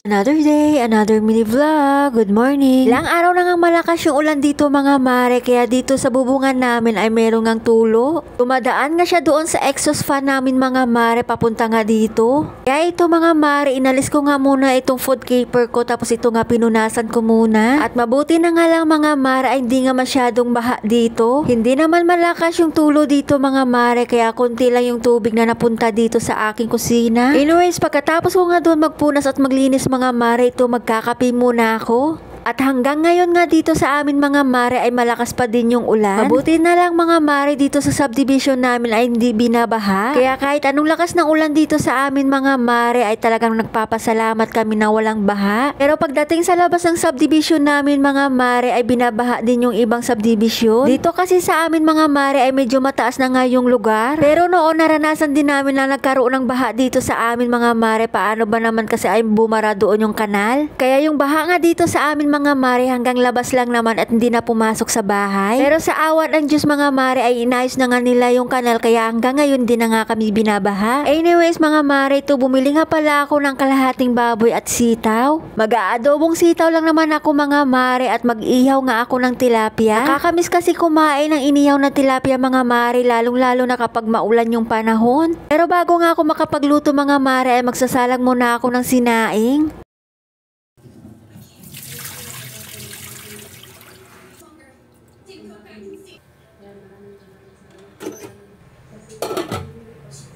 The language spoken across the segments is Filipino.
Another day, another mini vlog. Good morning. Ilang araw na nga malakas yung ulan dito mga mare, kaya dito sa bubungan namin ay meron ngang tulo. Tumadaan nga siya doon sa exhaust fan namin mga mare, papunta nga dito. Kaya ito mga mare, inalis ko nga muna itong food caper ko, tapos ito nga pinunasan ko muna. At mabuti na nga lang mga mare ay hindi nga masyadong baha dito. Hindi naman malakas yung tulo dito mga mare, kaya konti lang yung tubig na napunta dito sa aking kusina. Anyways, pagkatapos ko nga doon magpunas at maglinis mga mare, ito magkakape muna ako. At hanggang ngayon nga dito sa amin mga mare ay malakas pa din yung ulan. Mabuti na lang mga mare, dito sa subdivision namin ay hindi binabaha. Kaya kahit anong lakas ng ulan dito sa amin mga mare ay talagang nagpapasalamat kami na walang baha. Pero pagdating sa labas ng subdivision namin mga mare ay binabaha din yung ibang subdivision. Dito kasi sa amin mga mare ay medyo mataas na nga yung lugar. Pero noon naranasan din namin na nagkaroon ng baha dito sa amin mga mare. Paano ba naman kasi ay bumara doon yung kanal. Kaya yung baha nga dito sa amin mga mare hanggang labas lang naman at hindi na pumasok sa bahay. Pero sa awan ng Diyos mga mare ay inayos na nga nila yung kanal, kaya hanggang ngayon din na nga kami binabaha. Anyways mga mare, ito bumili nga pala ako ng kalahating baboy at sitaw. Mag-aadobong sitaw lang naman ako mga mare at mag-ihaw nga ako ng tilapia. Nakakamiss kasi kumain ng inihaw na tilapia mga mare, lalong lalo na kapag maulan yung panahon. Pero bago nga ako makapagluto mga mare ay magsasalang muna ako ng sinaing.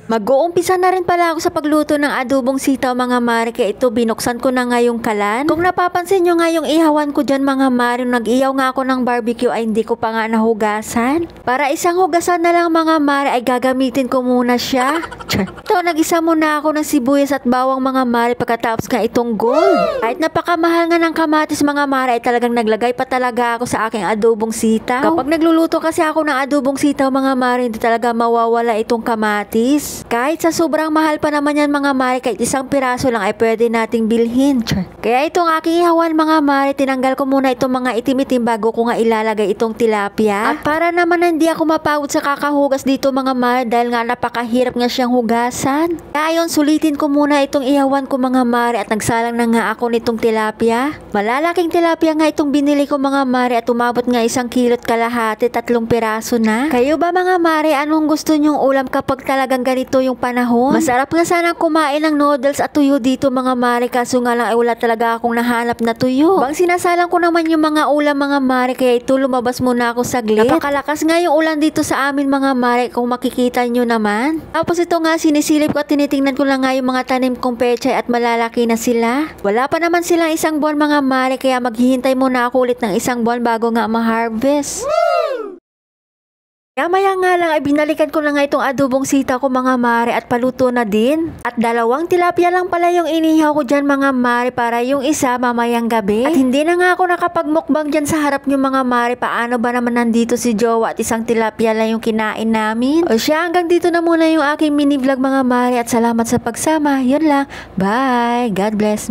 Mag-uumpisa na rin pala ako sa pagluto ng adobong sitaw mga mare, kaya ito binuksan ko na nga yung kalan. Kung napapansin nyo nga yung ihawan ko dyan mga mare, nag-ihaw nga ako ng barbecue ay hindi ko pa nga nahugasan. Para isang hugasan na lang mga mare ay gagamitin ko muna siya. Ito, nag-isa muna ako ng sibuyas at bawang mga mare pagkatapos nga itong gold. Kahit napakamahal nga ng kamatis mga mare ay talagang naglagay pa talaga ako sa aking adobong sitaw. Kapag nagluluto kasi ako ng adobong sitaw mga mare, hindi talaga mawawala itong kamatis. Kahit sa sobrang mahal pa naman yan mga mare, kahit isang piraso lang ay pwede nating bilhin. Kaya itong aking ihawan mga mare, tinanggal ko muna itong mga itim-itim bago ko nga ilalagay itong tilapia. At para naman hindi ako mapagod sa kakahugas dito mga mare, dahil nga napakahirap nga siyang hugasan. Kaya yun, sulitin ko muna itong ihawan ko mga mare at nagsalang na nga ako nitong tilapia. Malalaking tilapia nga itong binili ko mga mare at umabot nga 1 kilo't kalahati, 3 piraso na. Kayo ba mga mare, anong gusto nyong ulam kapag talagang ganito yung panahon? Masarap nga sana kumain ng noodles at tuyo dito mga mare, kaso nga lang ay wala talaga akong nahanap na tuyo. Bang sinasalang ko naman yung mga ulam mga mare, kaya ito lumabas muna ako saglit. Napakalakas nga yung ulan dito sa amin mga mare, kung makikita nyo naman. Tapos ito nga sinisilip ko at tinitingnan ko lang nga yung mga tanim kong pechay at malalaki na sila. Wala pa naman silang 1 buwan mga mare, kaya maghihintay muna ako ulit ng 1 buwan bago nga ma-harvest. Maya nga lang ay binalikan ko na nga itong adobong sitaw ko mga mare at paluto na din. At 2 tilapia lang pala yung inihaw ko dyan mga mare, para yung isa mamayang gabi. At hindi na nga ako nakapagmukbang dyan sa harap nyo mga mare. Paano ba naman nandito si Jowa at 1 tilapia lang yung kinain namin? O siya, hanggang dito na muna yung aking mini vlog mga mare at salamat sa pagsama. Yun lang. Bye! God bless!